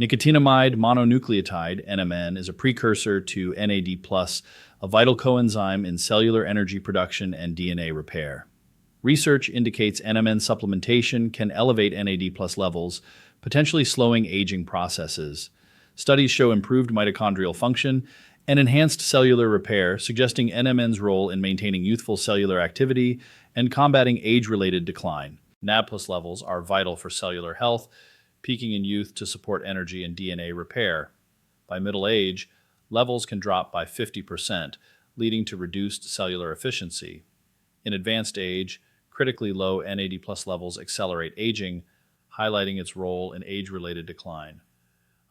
Nicotinamide mononucleotide, NMN, is a precursor to NAD+, a vital coenzyme in cellular energy production and DNA repair. Research indicates NMN supplementation can elevate NAD+ levels, potentially slowing aging processes. Studies show improved mitochondrial function and enhanced cellular repair, suggesting NMN's role in maintaining youthful cellular activity and combating age-related decline. NAD+ levels are vital for cellular health, peaking in youth to support energy and DNA repair. By middle age, levels can drop by 50%, leading to reduced cellular efficiency. In advanced age, critically low NAD+ levels accelerate aging, highlighting its role in age-related decline.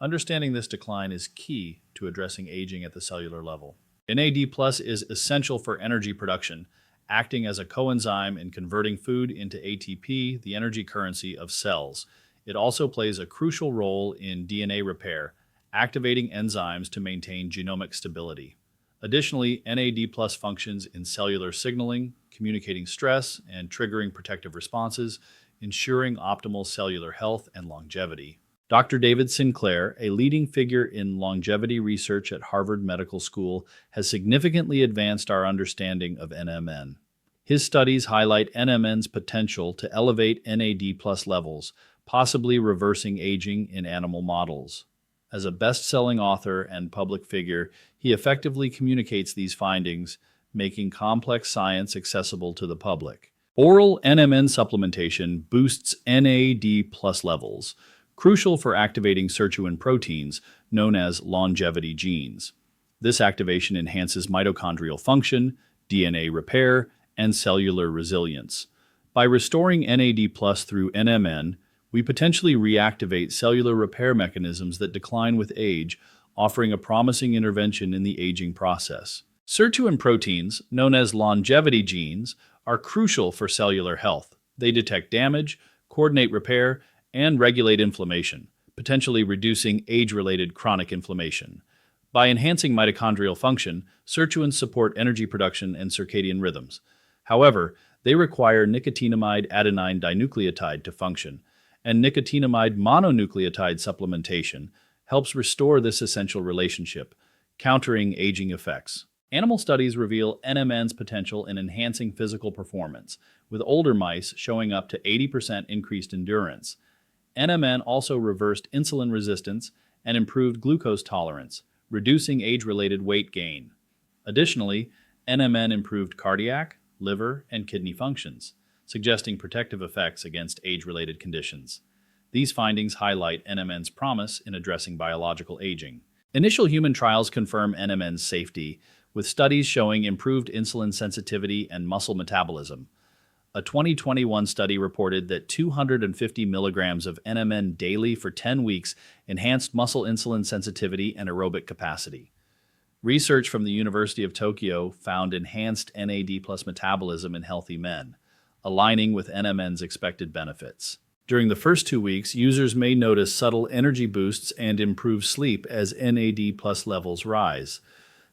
Understanding this decline is key to addressing aging at the cellular level. NAD+ is essential for energy production, acting as a coenzyme in converting food into ATP, the energy currency of cells. It also plays a crucial role in DNA repair, activating enzymes to maintain genomic stability. Additionally, NAD+ functions in cellular signaling, communicating stress, and triggering protective responses, ensuring optimal cellular health and longevity. Dr. David Sinclair, a leading figure in longevity research at Harvard Medical School, has significantly advanced our understanding of NMN. His studies highlight NMN's potential to elevate NAD+ levels, possibly reversing aging in animal models. As a best-selling author and public figure, he effectively communicates these findings, making complex science accessible to the public. Oral NMN supplementation boosts NAD+ levels, crucial for activating sirtuin proteins known as longevity genes. This activation enhances mitochondrial function, DNA repair, and cellular resilience. By restoring NAD+ through NMN, we potentially reactivate cellular repair mechanisms that decline with age, offering a promising intervention in the aging process. Sirtuin proteins, known as longevity genes, are crucial for cellular health. They detect damage, coordinate repair, and regulate inflammation, potentially reducing age-related chronic inflammation. By enhancing mitochondrial function, sirtuins support energy production and circadian rhythms. However, they require nicotinamide adenine dinucleotide to function, and nicotinamide mononucleotide supplementation helps restore this essential relationship, countering aging effects. Animal studies reveal NMN's potential in enhancing physical performance, with older mice showing up to 80% increased endurance. NMN also reversed insulin resistance and improved glucose tolerance, reducing age-related weight gain. Additionally, NMN improved cardiac, liver, and kidney functions, suggesting protective effects against age-related conditions. These findings highlight NMN's promise in addressing biological aging. Initial human trials confirm NMN's safety, with studies showing improved insulin sensitivity and muscle metabolism. A 2021 study reported that 250 milligrams of NMN daily for 10 weeks enhanced muscle insulin sensitivity and aerobic capacity. Research from the University of Tokyo found enhanced NAD+ metabolism in healthy men, aligning with NMN's expected benefits. During the first 2 weeks, users may notice subtle energy boosts and improved sleep as NAD+ levels rise.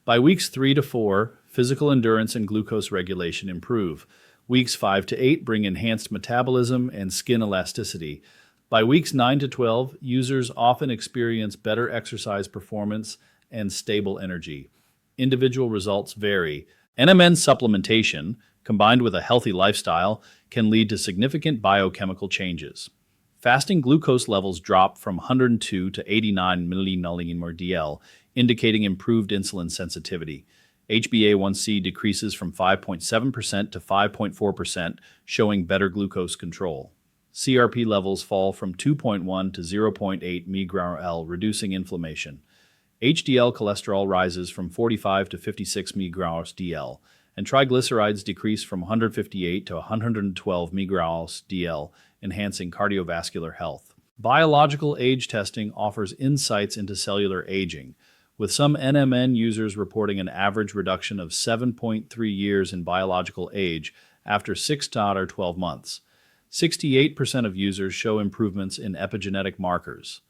By weeks 3 to 4, physical endurance and glucose regulation improve. Weeks 5 to 8 bring enhanced metabolism and skin elasticity. By weeks 9 to 12, users often experience better exercise performance and stable energy. Individual results vary. NMN supplementation, combined with a healthy lifestyle, can lead to significant biochemical changes. Fasting glucose levels drop from 102 to 89 millinolling/dl, indicating improved insulin sensitivity. HbA1c decreases from 5.7% to 5.4%, showing better glucose control. CRP levels fall from 2.1 to 0.8 mg/L, reducing inflammation. HDL cholesterol rises from 45 to 56 mg/dl, and triglycerides decrease from 158 to 112 mg/dl, enhancing cardiovascular health. Biological age testing offers insights into cellular aging, with some NMN users reporting an average reduction of 7.3 years in biological age after 6 to 12 months. 68% of users show improvements in epigenetic markers.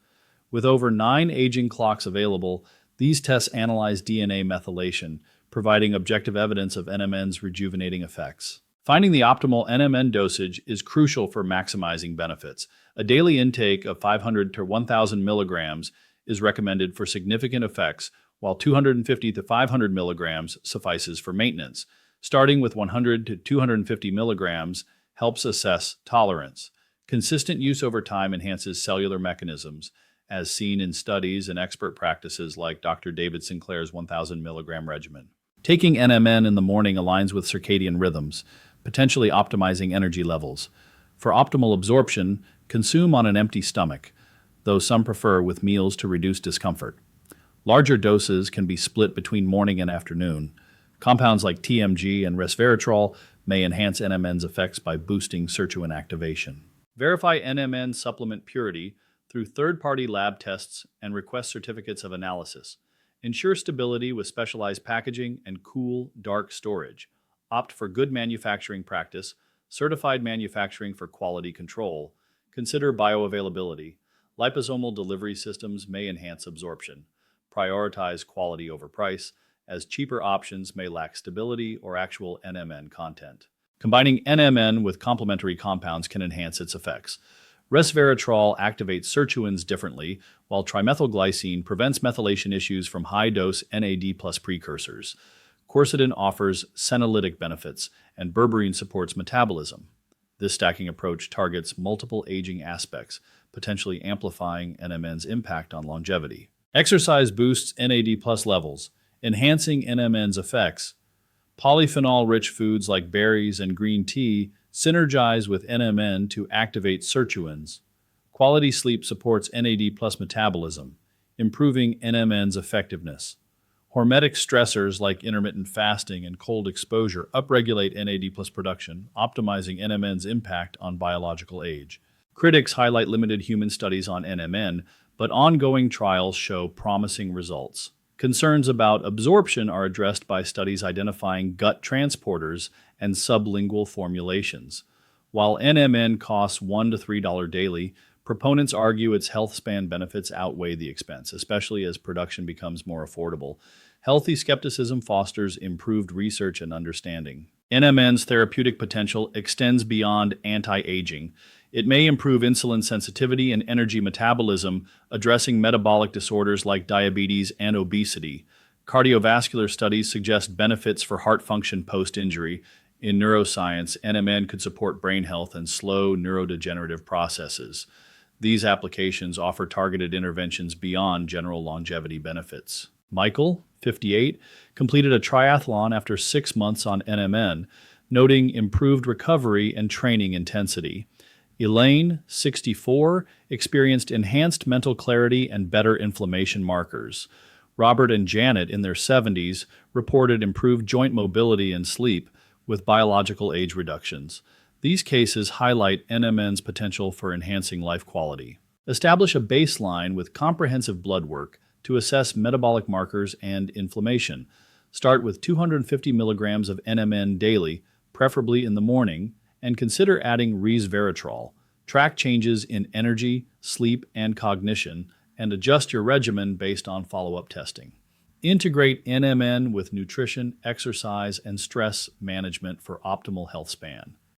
With over 9 aging clocks available, these tests analyze DNA methylation, providing objective evidence of NMN's rejuvenating effects. Finding the optimal NMN dosage is crucial for maximizing benefits. A daily intake of 500 to 1,000 milligrams is recommended for significant effects, while 250 to 500 milligrams suffices for maintenance. Starting with 100 to 250 milligrams helps assess tolerance. Consistent use over time enhances cellular mechanisms, as seen in studies and expert practices like Dr. David Sinclair's 1,000 milligram regimen. Taking NMN in the morning aligns with circadian rhythms, potentially optimizing energy levels. For optimal absorption, consume on an empty stomach, though some prefer with meals to reduce discomfort. Larger doses can be split between morning and afternoon. Compounds like TMG and resveratrol may enhance NMN's effects by boosting sirtuin activation. Verify NMN supplement purity through third-party lab tests and request certificates of analysis. Ensure stability with specialized packaging and cool, dark storage. Opt for good manufacturing practice, certified manufacturing for quality control. Consider bioavailability. Liposomal delivery systems may enhance absorption. Prioritize quality over price, as cheaper options may lack stability or actual NMN content. Combining NMN with complementary compounds can enhance its effects. Resveratrol activates sirtuins differently, while trimethylglycine prevents methylation issues from high-dose NAD plus precursors. Quercetin offers senolytic benefits, and berberine supports metabolism. This stacking approach targets multiple aging aspects, potentially amplifying NMN's impact on longevity. Exercise boosts NAD plus levels, enhancing NMN's effects. Polyphenol-rich foods like berries and green tea synergize with NMN to activate sirtuins. Quality sleep supports NAD plus metabolism, improving NMN's effectiveness. Hormetic stressors like intermittent fasting and cold exposure upregulate NAD plus production, optimizing NMN's impact on biological age. Critics highlight limited human studies on NMN, but ongoing trials show promising results. Concerns about absorption are addressed by studies identifying gut transporters and sublingual formulations. While NMN costs $1 to $3 daily, proponents argue its health span benefits outweigh the expense, especially as production becomes more affordable. Healthy skepticism fosters improved research and understanding. NMN's therapeutic potential extends beyond anti-aging. It may improve insulin sensitivity and energy metabolism, addressing metabolic disorders like diabetes and obesity. Cardiovascular studies suggest benefits for heart function post-injury. In neuroscience, NMN could support brain health and slow neurodegenerative processes. These applications offer targeted interventions beyond general longevity benefits. Michael, 58, completed a triathlon after 6 months on NMN, noting improved recovery and training intensity. Elaine, 64, experienced enhanced mental clarity and better inflammation markers. Robert and Janet, in their 70s, reported improved joint mobility and sleep with biological age reductions. These cases highlight NMN's potential for enhancing life quality. Establish a baseline with comprehensive blood work to assess metabolic markers and inflammation. Start with 250 milligrams of NMN daily, preferably in the morning, and consider adding resveratrol. Track changes in energy, sleep, and cognition, and adjust your regimen based on follow-up testing. Integrate NMN with nutrition, exercise, and stress management for optimal health span.